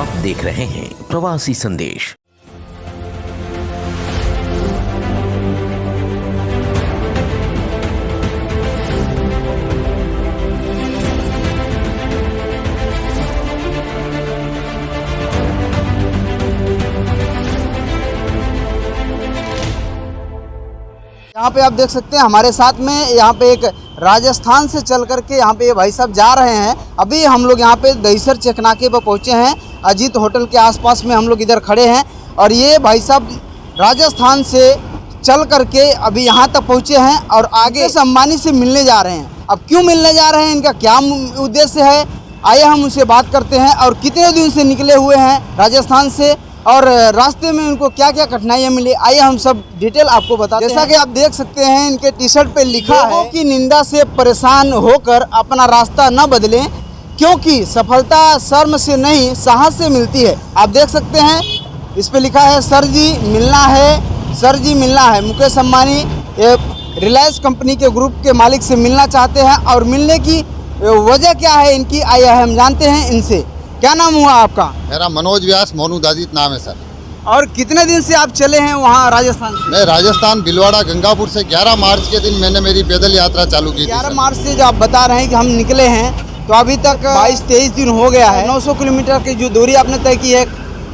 आप देख रहे हैं प्रवासी संदेश। यहाँ पे आप देख सकते हैं हमारे साथ में यहाँ पे एक राजस्थान से चल करके यहाँ पे ये भाई साहब जा रहे हैं। अभी हम लोग यहाँ पे दहीसर चेकनाके पर पहुँचे हैं। अजीत होटल के आसपास में हम लोग इधर खड़े हैं और ये भाई साहब राजस्थान से चल करके अभी यहाँ तक पहुँचे हैं और आगे से अंबानी से मिलने जा रहे हैं। अब क्यों मिलने जा रहे हैं, इनका क्या उद्देश्य है, आइए हम उनसे बात करते हैं। और कितने दिन से निकले हुए हैं राजस्थान से और रास्ते में उनको क्या क्या कठिनाइयाँ मिली, आइए हम सब डिटेल आपको बताते हैं। जैसा कि आप देख सकते हैं इनके टी शर्ट पे लिखा है कि निंदा से परेशान होकर अपना रास्ता न बदलें, क्योंकि सफलता शर्म से नहीं साहस से मिलती है। आप देख सकते हैं इस पे लिखा है सर जी मिलना है, सर जी मिलना है। मुकेश अंबानी रिलायंस कंपनी के ग्रुप के मालिक से मिलना चाहते हैं और मिलने की वजह क्या है इनकी, आइए हम जानते हैं इनसे। क्या नाम हुआ आपका? मेरा मनोज व्यास मोनू दाजित नाम है सर। और कितने दिन से आप चले हैं वहाँ राजस्थान से? मैं राजस्थान भिलवाड़ा गंगापुर से 11 मार्च के दिन मैंने मेरी पैदल यात्रा चालू की थी। 11 मार्च से जो आप बता रहे हैं कि हम निकले हैं तो अभी तक 22-23 दिन हो गया है। 900 किलोमीटर की जो दूरी आपने तय की है,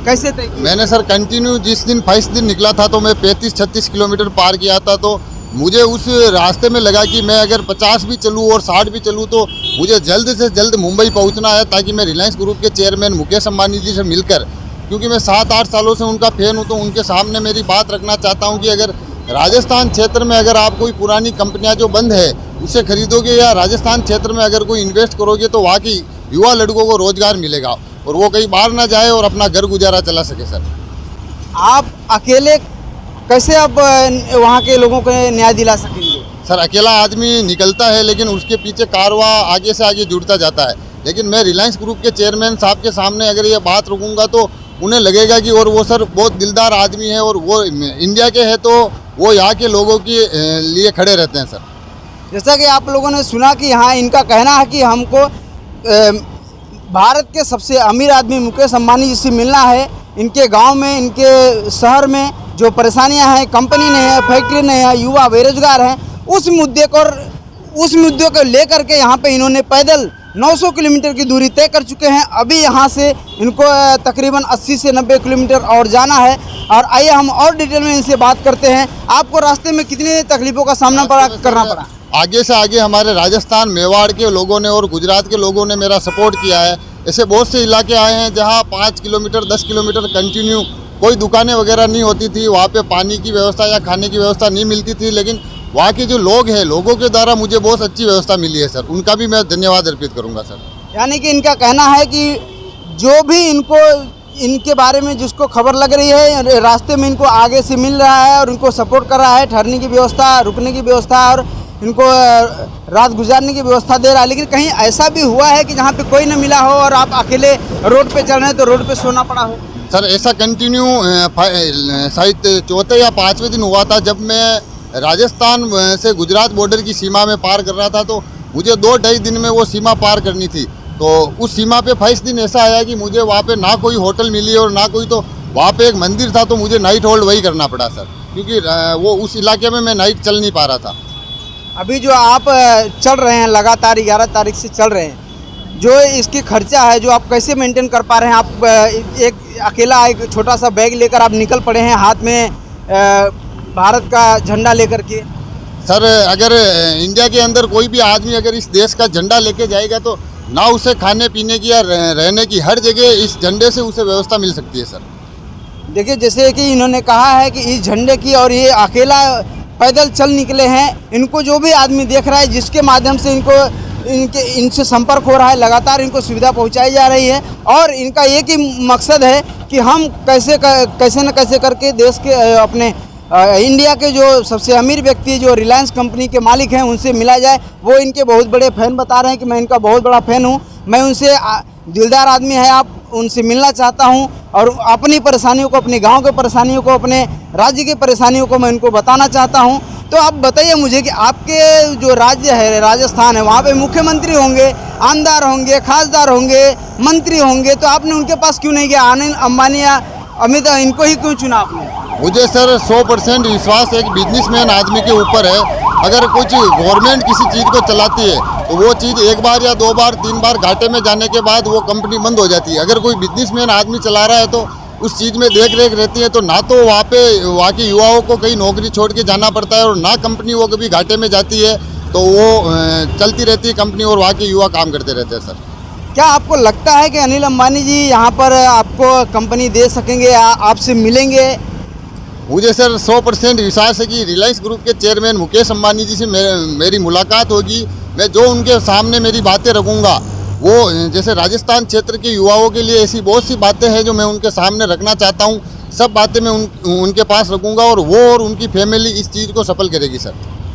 कैसे तय की? मैंने सर कंटिन्यू जिस दिन 22 दिन निकला था तो मैं 35-36 किलोमीटर पार किया था। तो मुझे उस रास्ते में लगा कि मैं अगर 50 भी चलूँ और 60 भी चलूँ तो मुझे जल्द से जल्द मुंबई पहुंचना है, ताकि मैं रिलायंस ग्रुप के चेयरमैन मुकेश अंबानी जी से मिलकर, क्योंकि मैं 7-8 सालों से उनका फैन हूं, तो उनके सामने मेरी बात रखना चाहता हूं कि अगर राजस्थान क्षेत्र में अगर आप कोई पुरानी कंपनियां जो बंद है उसे खरीदोगे या राजस्थान क्षेत्र में अगर कोई इन्वेस्ट करोगे तो वहाँ की युवा लड़कों को रोजगार मिलेगा और वो कहीं बाहर ना जाए और अपना घर गुजारा चला सके। सर आप अकेले कैसे अब वहाँ के लोगों को न्याय दिला सकेंगे? सर अकेला आदमी निकलता है लेकिन उसके पीछे कारवां आगे से आगे जुड़ता जाता है। लेकिन मैं रिलायंस ग्रुप के चेयरमैन साहब के सामने अगर ये बात रखूँगा तो उन्हें लगेगा कि और वो सर बहुत दिलदार आदमी है और वो इंडिया के हैं तो वो यहाँ के लोगों के लिए खड़े रहते हैं। सर जैसा कि आप लोगों ने सुना कि यहाँ इनका कहना है कि हमको भारत के सबसे अमीर आदमी मुकेश अंबानी जी से मिलना है। इनके गांव में, इनके शहर में जो परेशानियां हैं, कंपनी नहीं है, फैक्ट्री नहीं है, युवा बेरोजगार हैं, उस मुद्दे को लेकर के यहाँ पे इन्होंने पैदल 900 किलोमीटर की दूरी तय कर चुके हैं। अभी यहाँ से इनको तकरीबन 80 से 90 किलोमीटर और जाना है। और आइए हम और डिटेल में इनसे बात करते हैं। आपको रास्ते में कितनी तकलीफों का सामना करना पड़ा? आगे से आगे हमारे राजस्थान मेवाड़ के लोगों ने और गुजरात के लोगों ने मेरा सपोर्ट किया है। ऐसे बहुत से इलाके आए हैं जहाँ 5 किलोमीटर 10 किलोमीटर कंटिन्यू कोई दुकानें वगैरह नहीं होती थी, वहाँ पे पानी की व्यवस्था या खाने की व्यवस्था नहीं मिलती थी, लेकिन वहाँ के जो लोग हैं लोगों के द्वारा मुझे बहुत अच्छी व्यवस्था मिली है। सर उनका भी मैं धन्यवाद अर्पित करूँगा। सर यानी कि इनका कहना है कि जो भी इनके बारे में जिसको खबर लग रही है रास्ते में इनको आगे से मिल रहा है और उनको सपोर्ट कर रहा है, ठहरने की व्यवस्था, रुकने की व्यवस्था और इनको रात गुजारने की व्यवस्था दे रहा है। लेकिन कहीं ऐसा भी हुआ है कि जहाँ पे कोई न मिला हो और आप अकेले रोड पे चल रहे हैं तो रोड पे सोना पड़ा हो? सर ऐसा कंटिन्यू शायद 4थे या 5वें दिन हुआ था जब मैं राजस्थान से गुजरात बॉर्डर की सीमा में पार कर रहा था। तो मुझे 2-2.5 दिन में वो सीमा पार करनी थी। तो उस सीमा पे 22 दिन ऐसा आया कि मुझे वहाँ पे ना कोई होटल मिली और ना कोई, तो वहाँ पे एक मंदिर था तो मुझे नाइट होल्ड वही करना पड़ा सर, क्योंकि वो उस इलाके में मैं नाइट चल नहीं पा रहा था। अभी जो आप चल रहे हैं लगातार 11 तारीख से चल रहे हैं, जो इसकी खर्चा है जो आप कैसे मेंटेन कर पा रहे हैं? आप एक अकेला एक छोटा सा बैग लेकर आप निकल पड़े हैं, हाथ में भारत का झंडा लेकर के। सर अगर इंडिया के अंदर कोई भी आदमी अगर इस देश का झंडा लेके जाएगा तो ना उसे खाने पीने की या रहने की, हर जगह इस झंडे से उसे व्यवस्था मिल सकती है। सर देखिए जैसे कि इन्होंने कहा है कि इस झंडे की, और ये अकेला पैदल चल निकले हैं, इनको जो भी आदमी देख रहा है जिसके माध्यम से इनसे संपर्क हो रहा है, लगातार इनको सुविधा पहुंचाई जा रही है और इनका एक ही मकसद है कि हम कैसे न कैसे करके देश के अपने इंडिया के जो सबसे अमीर व्यक्ति जो रिलायंस कंपनी के मालिक हैं उनसे मिला जाए। वो इनके बहुत बड़े फ़ैन बता रहे हैं कि मैं इनका बहुत बड़ा फ़ैन हूँ, मैं उनसे दिलदार आदमी है, आप उनसे मिलना चाहता हूँ और अपनी परेशानियों को, अपने गांव के परेशानियों को, अपने राज्य की परेशानियों को मैं उनको बताना चाहता हूँ। तो आप बताइए मुझे कि आपके जो राज्य है राजस्थान है, वहाँ पे मुख्यमंत्री होंगे, आमदार होंगे, खासदार होंगे, मंत्री होंगे, तो आपने उनके पास क्यों नहीं गया? अनिल अंबानी या अमित इनको ही क्यों चुना आपने? मुझे सर 100% विश्वास एक बिजनेसमैन आदमी के ऊपर है। अगर कुछ गवर्नमेंट किसी चीज़ को चलाती है तो वो चीज़ एक बार या 2 बार 3 बार घाटे में जाने के बाद वो कंपनी बंद हो जाती है। अगर कोई बिजनेसमैन आदमी चला रहा है तो उस चीज़ में देख रेख रहती है, तो ना तो वहाँ के युवाओं को कहीं नौकरी छोड़ के जाना पड़ता है और ना कंपनी वो कभी घाटे में जाती है, तो वो चलती रहती है कंपनी और वहाँ के युवा काम करते रहते हैं सर। क्या आपको लगता है कि अनिल अंबानी जी यहाँ पर आपको कंपनी दे सकेंगे या आपसे मिलेंगे? मुझे सर 100% विश्वास है कि रिलायंस ग्रुप के चेयरमैन मुकेश अंबानी जी से मेरी मुलाकात होगी। मैं जो उनके सामने मेरी बातें रखूँगा, वो जैसे राजस्थान क्षेत्र के युवाओं के लिए ऐसी बहुत सी बातें हैं जो मैं उनके सामने रखना चाहता हूँ, सब बातें मैं उनके पास रखूँगा और वो और उनकी फैमिली इस चीज़ को सफल करेगी सर।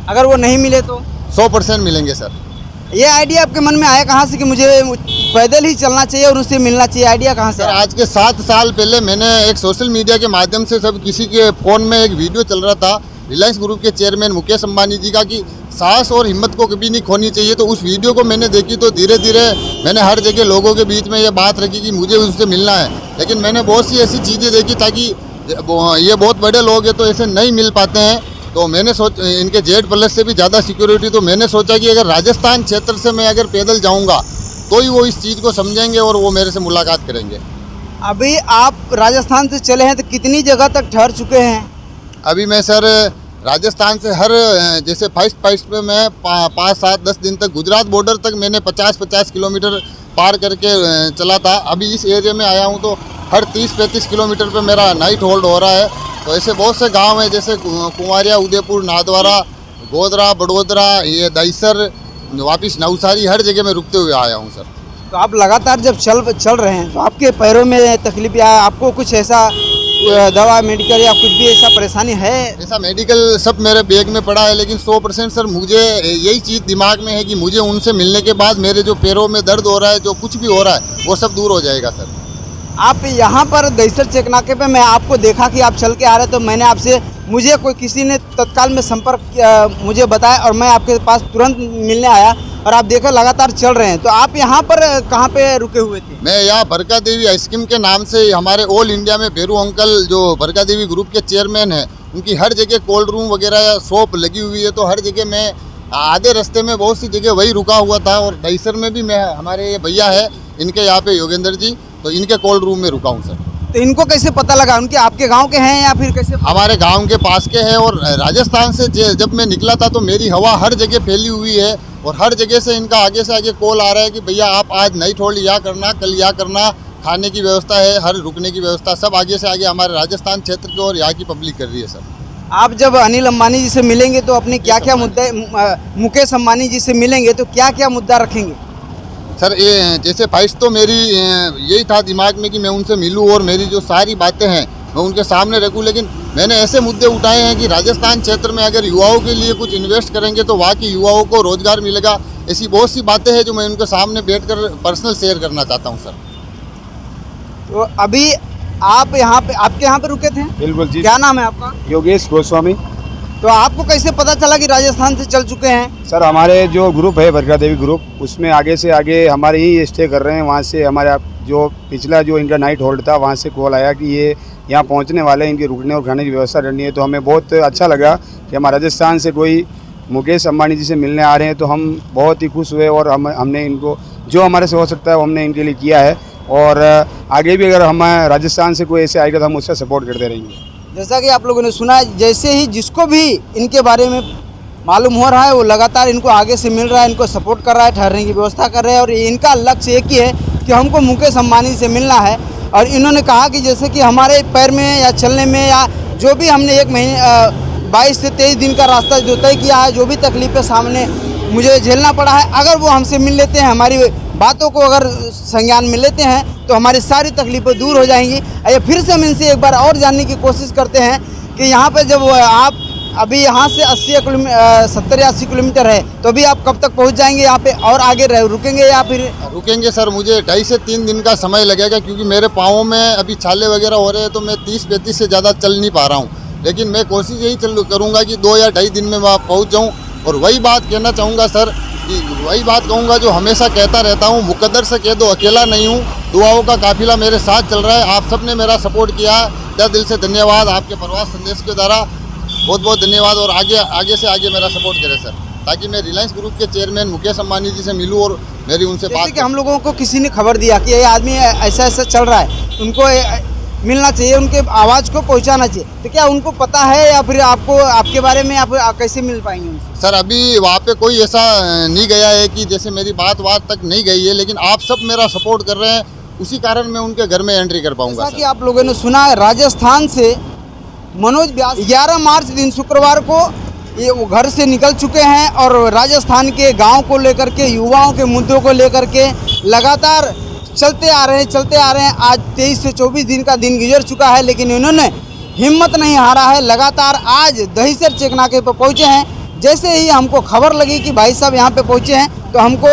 अगर वो नहीं मिले तो? 100% मिलेंगे सर। ये आइडिया आपके मन में आया कहाँ से कि मुझे पैदल ही चलना चाहिए और उससे मिलना चाहिए? आइडिया कहाँ से? सर आज के 7 साल पहले मैंने एक सोशल मीडिया के माध्यम से सब किसी के फ़ोन में एक वीडियो चल रहा था रिलायंस ग्रुप के चेयरमैन मुकेश अंबानी जी का कि साहस और हिम्मत को कभी नहीं खोनी चाहिए। तो उस वीडियो को मैंने देखी तो धीरे धीरे मैंने हर जगह लोगों के बीच में ये बात रखी कि मुझे उससे मिलना है। लेकिन मैंने बहुत सी ऐसी चीज़ें देखी ताकि ये बहुत बड़े लोग हैं तो ऐसे नहीं मिल पाते हैं, तो मैंने इनके जेड प्लस से भी ज़्यादा सिक्योरिटी, तो मैंने सोचा कि अगर राजस्थान क्षेत्र से मैं अगर पैदल जाऊँगा तो ही वो इस चीज़ को समझेंगे और वो मेरे से मुलाकात करेंगे। अभी आप राजस्थान से चले हैं तो कितनी जगह तक ठहर चुके हैं? अभी मैं सर राजस्थान से हर जैसे फर्स्ट पे मैं 5-7-10 दिन तक गुजरात बॉर्डर तक मैंने 50-50 किलोमीटर पार करके चला था। अभी इस एरिया में आया हूँ तो हर 30-35 किलोमीटर पे मेरा नाइट होल्ड हो रहा है। तो ऐसे बहुत से गांव हैं जैसे कुमारिया, उदयपुर, नाथद्वारा, गोधरा, बड़ोदरा, ये दहीसर, वापिस नवसारी, हर जगह में रुकते हुए आया हूँ सर। तो आप लगातार जब चल रहे हैं तो आपके पैरों में तकलीफ या आपको कुछ ऐसा दवा मेडिकल या कुछ भी ऐसा परेशानी है? ऐसा मेडिकल सब मेरे बैग में पड़ा है, लेकिन 100% सर मुझे यही चीज़ दिमाग में है कि मुझे उनसे मिलने के बाद मेरे जो पैरों में दर्द हो रहा है, जो कुछ भी हो रहा है, वो सब दूर हो जाएगा सर। आप यहाँ पर दहीसर चेक नाके पे मैं आपको देखा कि आप चल के आ रहे, तो मैंने आपसे मुझे किसी ने तत्काल में संपर्क मुझे बताया और मैं आपके पास तुरंत मिलने आया और आप देखो लगातार चल रहे हैं। तो आप यहाँ पर कहाँ पे रुके हुए थे? मैं यहाँ बरका देवी आइसक्रीम के नाम से हमारे ऑल इंडिया में बेरू अंकल जो बरका देवी ग्रुप के चेयरमैन हैं, उनकी हर जगह कोल्ड रूम वगैरह या शॉप लगी हुई है, तो हर जगह मैं आधे रास्ते में बहुत सी जगह वही रुका हुआ था। और दहीसर में भी मैं, हमारे ये भैया है इनके यहाँ पे योगेंद्र जी, तो इनके कोल्ड रूम में रुका हूँ सर। तो इनको कैसे पता लगा? उनके आपके गांव के हैं या फिर कैसे? हमारे गांव के पास के हैं। और राजस्थान से जब मैं निकला था तो मेरी हवा हर जगह फैली हुई है और हर जगह से इनका आगे से आगे कॉल आ रहा है कि भैया आप आज नाइट होल्ड या करना, कल या करना, खाने की व्यवस्था है, हर रुकने की व्यवस्था, सब आगे से आगे हमारे राजस्थान क्षेत्र की और यहाँ की पब्लिक कर रही है सर। आप जब अनिल अंबानी जी से मिलेंगे तो अपने क्या क्या मुद्दे, मुकेश अंबानी जी से मिलेंगे तो क्या क्या मुद्दा रखेंगे? सर ये जैसे ख्वाहिश तो मेरी यही था दिमाग में कि मैं उनसे मिलूं और मेरी जो सारी बातें हैं मैं उनके सामने रखूं, लेकिन मैंने ऐसे मुद्दे उठाए हैं कि राजस्थान क्षेत्र में अगर युवाओं के लिए कुछ इन्वेस्ट करेंगे तो वहाँ के युवाओं को रोजगार मिलेगा। ऐसी बहुत सी बातें हैं जो मैं उनके सामने बैठकर पर्सनल शेयर करना चाहता हूँ सर। तो अभी आप यहाँ पे, आपके यहाँ पे रुके थे? बिल्कुल जी। क्या नाम है आपका? योगेश गोस्वामी। तो आपको कैसे पता चला कि राजस्थान से चल चुके हैं? सर हमारे जो ग्रुप है बरका देवी ग्रुप, उसमें आगे से आगे हमारे ही स्टे कर रहे हैं। वहाँ से हमारे जो पिछला जो इनका नाइट होल्ड था वहाँ से कॉल आया कि ये यहाँ पहुँचने वाले हैं, इनके रुकने और खाने की व्यवस्था करनी है। तो हमें बहुत अच्छा लगा कि हमारे राजस्थान से कोई मुकेश अंबानी जी से मिलने आ रहे हैं, तो हम बहुत ही खुश हुए और हमने इनको जो हमारे से हो सकता है वो हमने इनके लिए किया है। और आगे भी अगर हम राजस्थान से कोई ऐसे आएगा तो हम उसका सपोर्ट करते रहेंगे। जैसा कि आप लोगों ने सुना, जैसे ही जिसको भी इनके बारे में मालूम हो रहा है वो लगातार इनको आगे से मिल रहा है, इनको सपोर्ट कर रहा है, ठहरने की व्यवस्था कर रहे हैं। और इनका लक्ष्य एक ही है कि हमको मुकेश अंबानी से मिलना है। और इन्होंने कहा कि जैसे कि हमारे पैर में या चलने में या जो भी हमने 1 महीने 22 से 23 दिन का रास्ता जो तय किया है, जो भी तकलीफें सामने मुझे झेलना पड़ा है, अगर वो हमसे मिल लेते हैं, हमारी बातों को अगर संज्ञान में लेते हैं तो हमारी सारी तकलीफें दूर हो जाएंगी। या फिर से हम इनसे एक बार और जानने की कोशिश करते हैं कि यहाँ पे जब आप अभी यहाँ से 70 या 80 किलोमीटर है, तो अभी आप कब तक पहुँच जाएंगे यहाँ पे और आगे रुकेंगे या फिर? रुकेंगे सर, मुझे 2.5 से 3 दिन का समय लगेगा क्योंकि मेरे पाँवों में अभी छाले वगैरह हो रहे हैं, तो मैं 30-35 से ज़्यादा चल नहीं पा रहा हूँ। लेकिन मैं कोशिश यही करूँगा कि 2 या 2.5 दिन में वहाँ पहुँच जाऊँ। और वही बात कहना चाहूँगा सर, कि वही बात कहूँगा जो हमेशा कहता रहता हूँ, मुकद्दर से कह दो अकेला नहीं हूँ, दुआओं का काफिला मेरे साथ चल रहा है। आप सब ने मेरा सपोर्ट किया, तहे दिल से धन्यवाद। आपके प्रवास संदेश के द्वारा बहुत बहुत धन्यवाद। और आगे से आगे मेरा सपोर्ट करें सर, ताकि मैं रिलायंस ग्रुप के चेयरमैन मुकेश अंबानी जी से मिलूँ और मेरी उनसे बात। कि हम लोगों को किसी ने खबर दिया कि ये आदमी ऐसा ऐसा चल रहा है, उनको मिलना चाहिए, उनके आवाज़ को पहुंचाना चाहिए, तो क्या उनको पता है या फिर आपको आपके बारे में आप कैसे मिल पाएंगे उनसे? सर अभी वहाँ पे कोई ऐसा नहीं गया है कि जैसे मेरी बात तक नहीं गई है, लेकिन आप सब मेरा सपोर्ट कर रहे हैं, उसी कारण मैं उनके घर में एंट्री कर पाऊंगा। जैसा कि आप लोगों ने सुना, राजस्थान से मनोज व्यास 11 मार्च दिन शुक्रवार को ये वो घर से निकल चुके हैं और राजस्थान के गांव को लेकर के, युवाओं के मुद्दों को लेकर के लगातार चलते आ रहे हैं। आज 23 से 24 दिन का दिन गुजर चुका है, लेकिन इन्होंने हिम्मत नहीं हारा है। लगातार आज दहीसर चेक नाके पर पहुँचे हैं। जैसे ही हमको खबर लगी कि भाई साहब यहाँ पे पहुँचे हैं, तो हमको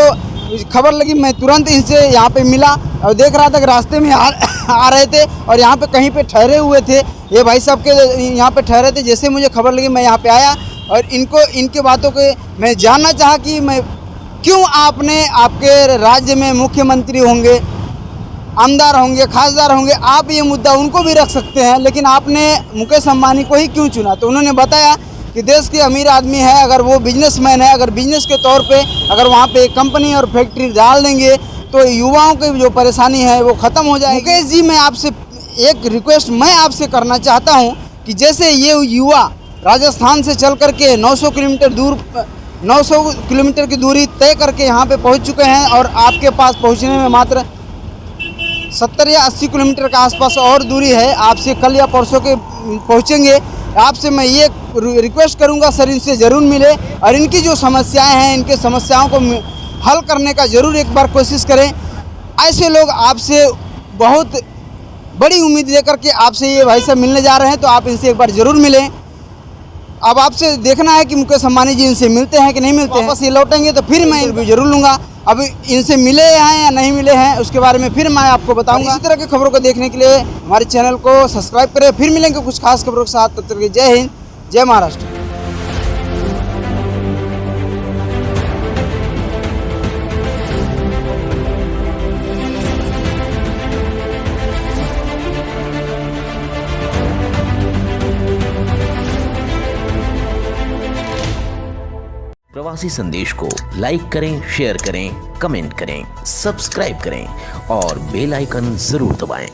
खबर लगी, मैं तुरंत इनसे यहाँ पे मिला और देख रहा था कि रास्ते में आ रहे थे और यहाँ पे कहीं पे ठहरे हुए थे। ये भाई साहब के यहाँ पे ठहरे थे। जैसे मुझे खबर लगी मैं यहाँ पे आया और इनके बातों के मैं जानना चाहा कि मैं क्यों आपके राज्य में मुख्यमंत्री होंगे, आमदार होंगे, खासदार होंगे, आप ये मुद्दा उनको भी रख सकते हैं, लेकिन आपने मुकेश अंबानी को ही क्यों चुना? तो उन्होंने बताया कि देश के अमीर आदमी है, अगर वो बिजनेसमैन है, अगर बिजनेस के तौर पे अगर वहाँ पे कंपनी और फैक्ट्री डाल देंगे तो युवाओं की जो परेशानी है वो ख़त्म हो जाएगी। मुकेश जी, मैं आपसे एक रिक्वेस्ट मैं आपसे करना चाहता हूँ कि जैसे ये युवा राजस्थान से चल करके 900 किलोमीटर की दूरी तय करके यहाँ पे पहुँच चुके हैं और आपके पास पहुँचने में मात्र 70 या 80 किलोमीटर के आसपास और दूरी है, आपसे कल या परसों के पहुँचेंगे। आपसे मैं ये रिक्वेस्ट करूँगा सर, इनसे ज़रूर मिले और इनकी जो समस्याएं हैं, इनके समस्याओं को हल करने का ज़रूर एक बार कोशिश करें। ऐसे लोग आपसे बहुत बड़ी उम्मीद लेकर के आपसे ये भाई साहब मिलने जा रहे हैं, तो आप इनसे एक बार ज़रूर मिलें। अब आपसे देखना है कि मुकेश अंबानी जी इनसे मिलते हैं कि नहीं मिलते हैं। वापस ये लौटेंगे तो फिर मैं इंटरव्यू जरूर लूँगा। अब इनसे मिले हैं या नहीं मिले हैं उसके बारे में फिर मैं आपको बताऊंगा। इसी तरह की खबरों को देखने के लिए हमारे चैनल को सब्सक्राइब करें। फिर मिलेंगे कुछ खास खबरों के साथ, तब तक के जय हिंद, जय महाराष्ट्र। प्रवासी संदेश को लाइक करें, शेयर करें, कमेंट करें, सब्सक्राइब करें और बेल आइकन जरूर दबाएं।